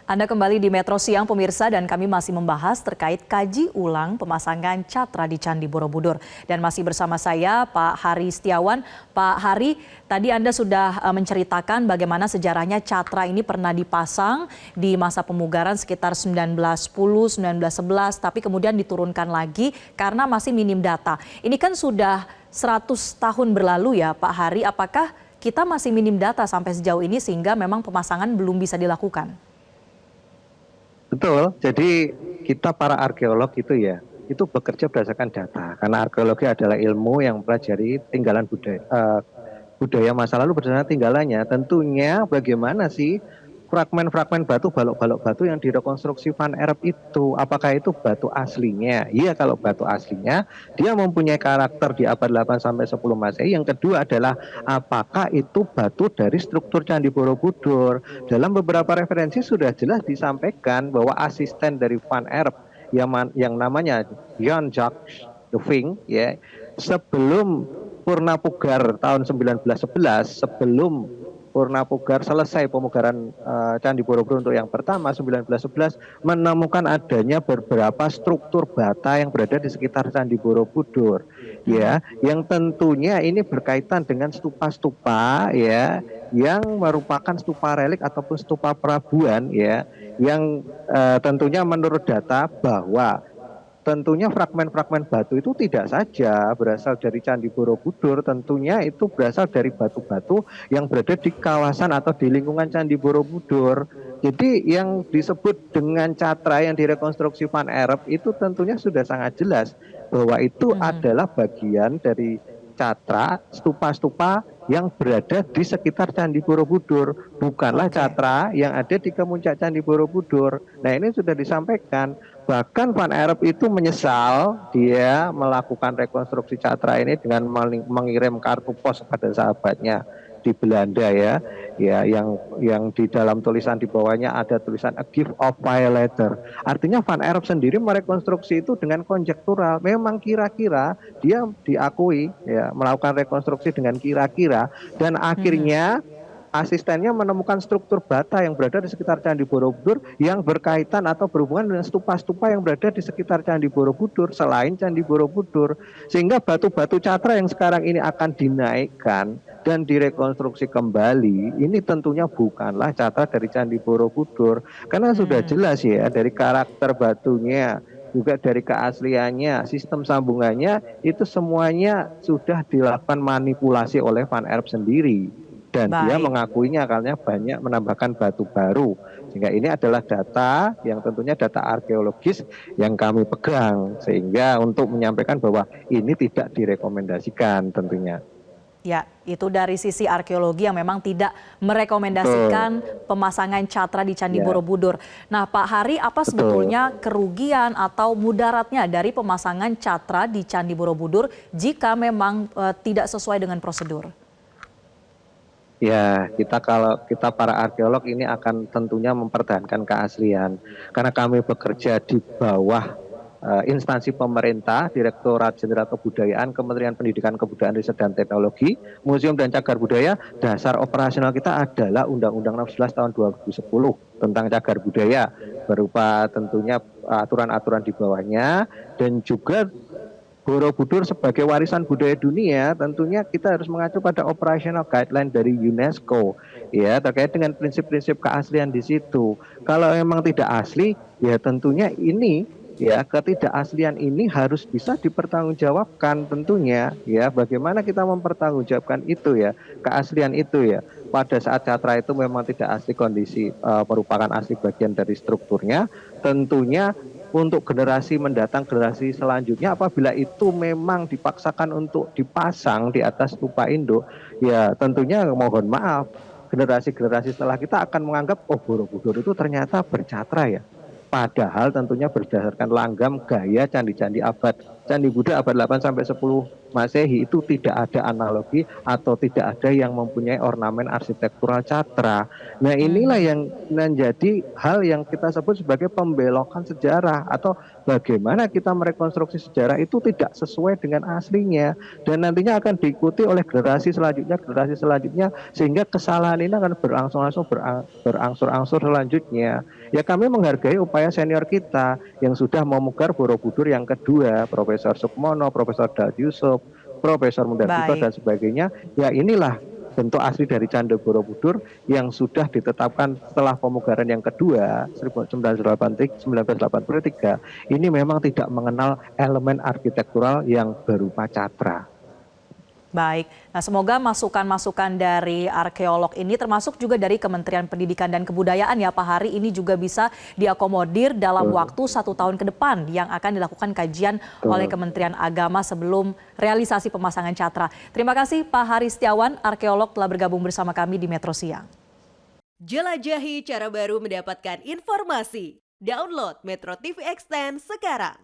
Anda kembali di Metro Siang pemirsa dan kami masih membahas terkait kaji ulang pemasangan catra di Candi Borobudur. Dan masih bersama saya Pak Hari Setiawan. Pak Hari, tadi Anda sudah menceritakan bagaimana sejarahnya catra ini pernah dipasang di masa pemugaran sekitar 1910, 1911, tapi kemudian diturunkan lagi karena masih minim data. Ini kan sudah 100 tahun berlalu ya Pak Hari, apakah kita masih minim data sampai sejauh ini sehingga memang pemasangan belum bisa dilakukan? Betul, jadi kita para arkeolog itu bekerja berdasarkan data. Karena arkeologi adalah ilmu yang mempelajari tinggalan budaya masa lalu berdasarkan tinggalannya. Tentunya bagaimana sih fragmen-fragmen batu, balok-balok batu yang direkonstruksi Van Erp itu, apakah itu batu aslinya? Iya, kalau batu aslinya, dia mempunyai karakter di abad 8 sampai 10 Masehi. Yang kedua adalah apakah itu batu dari struktur Candi Borobudur? Dalam beberapa referensi sudah jelas disampaikan bahwa asisten dari Van Erp yang namanya Jan Jacques de Vink, ya, sebelum Purnapugar tahun 1911, sebelum Purnapugar selesai pemugaran Candi Borobudur untuk yang pertama 1911, menemukan adanya beberapa struktur bata yang berada di sekitar Candi Borobudur, ya, yang tentunya ini berkaitan dengan stupa-stupa, ya, yang merupakan stupa relik ataupun stupa perabuan, ya, yang tentunya menurut data bahwa tentunya fragmen-fragmen batu itu tidak saja berasal dari Candi Borobudur, tentunya itu berasal dari batu-batu yang berada di kawasan atau di lingkungan Candi Borobudur. Jadi yang disebut dengan catra yang direkonstruksi Van Erp itu tentunya sudah sangat jelas bahwa itu adalah bagian dari catra stupa-stupa yang berada di sekitar Candi Borobudur, bukanlah catra yang ada di kemuncak Candi Borobudur. Nah, ini sudah disampaikan. Bahkan Van Erp itu menyesal dia melakukan rekonstruksi catra ini dengan mengirim kartu pos kepada sahabatnya di Belanda, ya, yang di dalam tulisan di bawahnya ada tulisan a gift of violator. Artinya Van Erp sendiri merekonstruksi itu dengan konjektural. Memang kira-kira dia diakui, ya, melakukan rekonstruksi dengan kira-kira, dan akhirnya asistennya menemukan struktur bata yang berada di sekitar Candi Borobudur yang berkaitan atau berhubungan dengan stupa-stupa yang berada di sekitar Candi Borobudur selain Candi Borobudur, sehingga batu-batu catra yang sekarang ini akan dinaikkan dan direkonstruksi kembali ini tentunya bukanlah catra dari Candi Borobudur, karena sudah jelas, ya, dari karakter batunya, juga dari keasliannya, sistem sambungannya, itu semuanya sudah dilakukan manipulasi oleh Van Erp sendiri. Dan dia mengakuinya karena banyak menambahkan batu baru. Sehingga ini adalah data yang tentunya data arkeologis yang kami pegang. Sehingga untuk menyampaikan bahwa ini tidak direkomendasikan tentunya. Ya, itu dari sisi arkeologi yang memang tidak merekomendasikan pemasangan catra di Candi Borobudur. Nah, Pak Hari, apa sebetulnya kerugian atau mudaratnya dari pemasangan catra di Candi Borobudur jika memang tidak sesuai dengan prosedur? Ya, kalau kita para arkeolog ini akan tentunya mempertahankan keaslian. Karena kami bekerja di bawah instansi pemerintah, Direktorat Jenderal Kebudayaan, Kementerian Pendidikan Kebudayaan Riset dan Teknologi, Museum dan Cagar Budaya. Dasar operasional kita adalah Undang-Undang 16 tahun 2010 tentang cagar budaya, berupa tentunya aturan-aturan di bawahnya, dan juga Borobudur sebagai warisan budaya dunia, tentunya kita harus mengacu pada operational guideline dari UNESCO, ya, terkait dengan prinsip-prinsip keaslian di situ. Kalau memang tidak asli, ya tentunya ini, ya, ketidakaslian ini harus bisa dipertanggungjawabkan tentunya, ya. Bagaimana kita mempertanggungjawabkan itu, ya, keaslian itu, ya. Pada saat catra itu memang tidak asli kondisi, merupakan asli bagian dari strukturnya, tentunya untuk generasi mendatang, generasi selanjutnya, apabila itu memang dipaksakan untuk dipasang di atas stupa induk, ya tentunya mohon maaf, generasi-generasi setelah kita akan menganggap, oh, Borobudur itu ternyata bercatra, ya. Padahal tentunya berdasarkan langgam gaya candi-candi Candi Buddha abad 8 sampai 10 Masehi itu tidak ada analogi atau tidak ada yang mempunyai ornamen arsitektural catra. Nah, inilah yang menjadi hal yang kita sebut sebagai pembelokan sejarah, atau bagaimana kita merekonstruksi sejarah itu tidak sesuai dengan aslinya, dan nantinya akan diikuti oleh generasi selanjutnya, sehingga kesalahan ini akan berangsur-angsur selanjutnya. Ya, kami menghargai upaya senior kita yang sudah memugar Borobudur yang kedua, Profesor Sukmono, Profesor Daud Yusuf, Profesor Mundarjito dan Baik. sebagainya. Ya, inilah bentuk asli dari Candi Borobudur yang sudah ditetapkan setelah pemugaran yang kedua 1983. Ini memang tidak mengenal elemen arsitektural yang berupa catra. Baik, nah semoga masukan-masukan dari arkeolog ini termasuk juga dari Kementerian Pendidikan dan Kebudayaan ya Pak Hari ini juga bisa diakomodir dalam waktu 1 tahun ke depan yang akan dilakukan kajian oleh Kementerian Agama sebelum realisasi pemasangan catra. Terima kasih Pak Hari Setiawan, arkeolog telah bergabung bersama kami di Metro Siang. Jelajahi cara baru mendapatkan informasi. Download Metro TV Extend sekarang.